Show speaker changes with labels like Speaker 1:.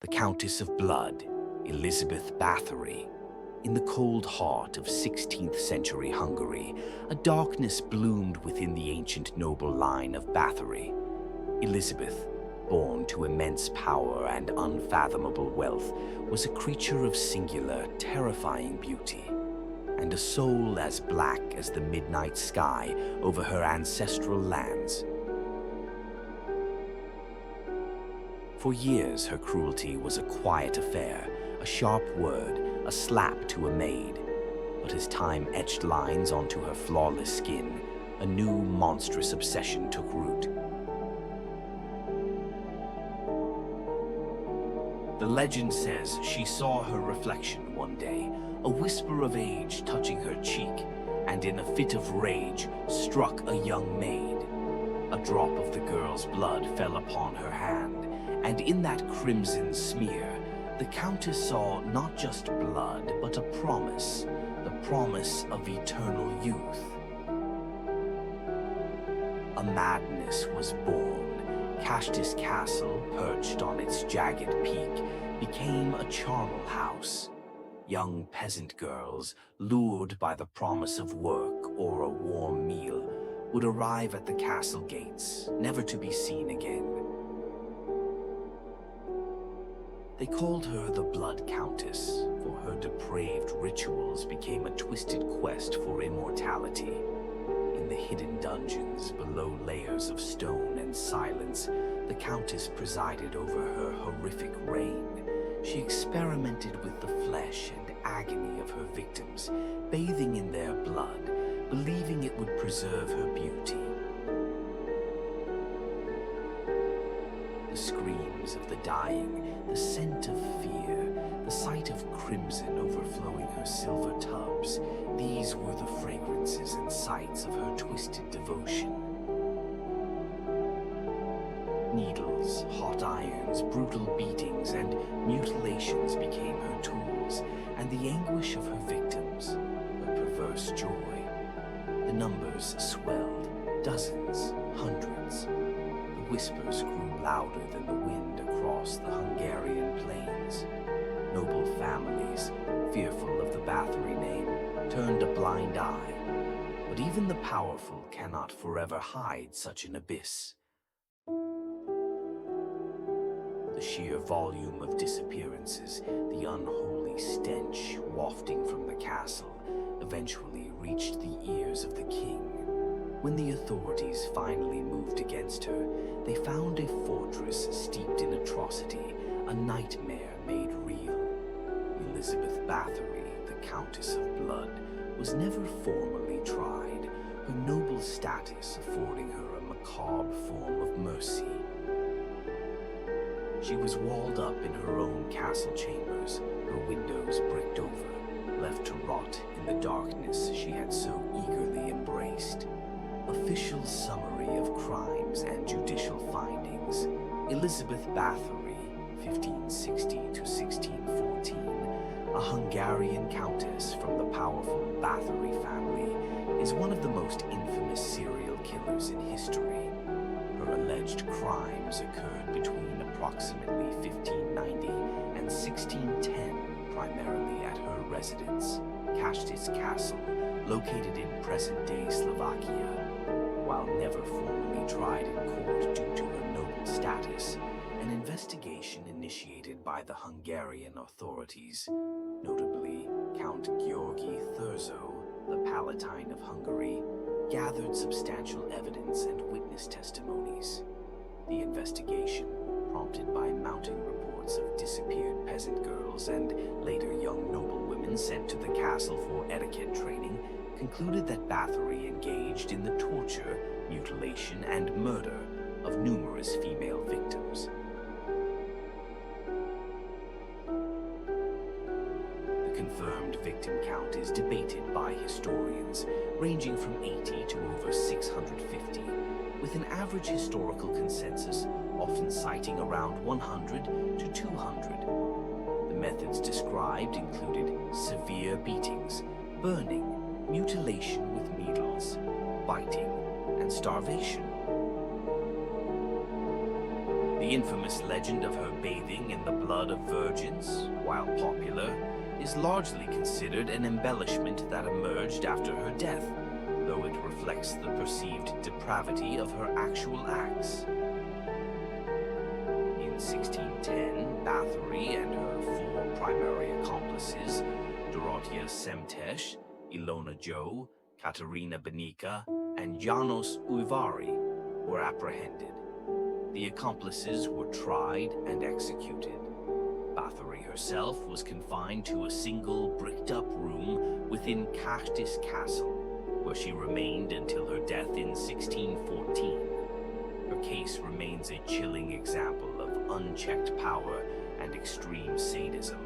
Speaker 1: the Countess of Blood, Elizabeth Bathory. In the cold heart of 16th century Hungary, a darkness bloomed within the ancient noble line of Bathory. Elizabeth, born to immense power and unfathomable wealth, was a creature of singular, terrifying beauty, and a soul as black as the midnight sky over her ancestral lands. For years, her cruelty was a quiet affair, a sharp word, a slap to a maid. But as time etched lines onto her flawless skin, a new monstrous obsession took root. The legend says she saw her reflection one day, a whisper of age touching her cheek, and in a fit of rage struck a young maid. A drop of the girl's blood fell upon her hand, and in that crimson smear, the Countess saw not just blood, but a promise, the promise of eternal youth. A madness was born. Countess Castle, perched on its jagged peak, became a charnel house. Young peasant girls, lured by the promise of work or a warm meal, would arrive at the castle gates, never to be seen again. They called her the Blood Countess, for her depraved rituals became a twisted quest for immortality. In the hidden dungeons below layers of stone and silence, the Countess presided over her horrific reign. She experimented with the flesh and agony of her victims, bathing in their blood, believing it would preserve her beauty. The screams of the dying, the scent of fear, the sight of crimson overflowing her silver tubs, these were the fragrances and sights of her twisted devotion. Needles, hot irons, brutal beatings, and mutilations became her tools, and the anguish of her victims, her perverse joy. The numbers swelled, dozens, hundreds. The whispers grew louder than the wind across the Hungarian plains. Noble families, fearful of the Bathory name, turned a blind eye. But even the powerful cannot forever hide such an abyss. The sheer volume of disappearances, the unholy stench wafting from the castle, eventually reached the ears of the king. When the authorities finally moved against her, they found a fortress steeped in atrocity, a nightmare made real. Elizabeth Bathory, the Countess of Blood, was never formally tried, her noble status affording her a macabre form of mercy. She was walled up in her own castle chambers, her windows bricked over, left to rot in the darkness she had so eagerly embraced. Official summary of crimes and judicial findings. Elizabeth Bathory, 1560 to 1614, a Hungarian countess from the powerful Bathory family, is one of the most infamous serial killers in history. Her alleged crimes occurred between approximately 1590 and 1610, primarily at her residence, Countess Castle, located in present-day Slovakia. While never formally tried in court due to her noble status, an investigation initiated by the Hungarian authorities, notably Count Georgi Thurzo, the Palatine of Hungary, gathered substantial evidence and witness testimonies. The investigation, prompted by mounting reports of disappeared peasant girls and later young noblewomen sent to the castle for etiquette training, concluded that Bathory engaged in the torture, mutilation, and murder of numerous female victims. The confirmed victim count is debated by historians, ranging from 80 to over 650, with an average historical consensus often citing around 100 to 200. The methods described included severe beatings, burning, mutilation with needles, biting, and starvation. The infamous legend of her bathing in the blood of virgins, while popular, is largely considered an embellishment that emerged after her death, though it reflects the perceived depravity of her actual acts. In 1610, Bathory and her four primary accomplices, Dorothea Semtesh, Ilona Joe, Katerina Benica, and Janos Uivari, were apprehended. The accomplices were tried and executed. Bathory herself was confined to a single bricked-up room within Countess Castle, where she remained until her death in 1614. Her case remains a chilling example of unchecked power and extreme sadism.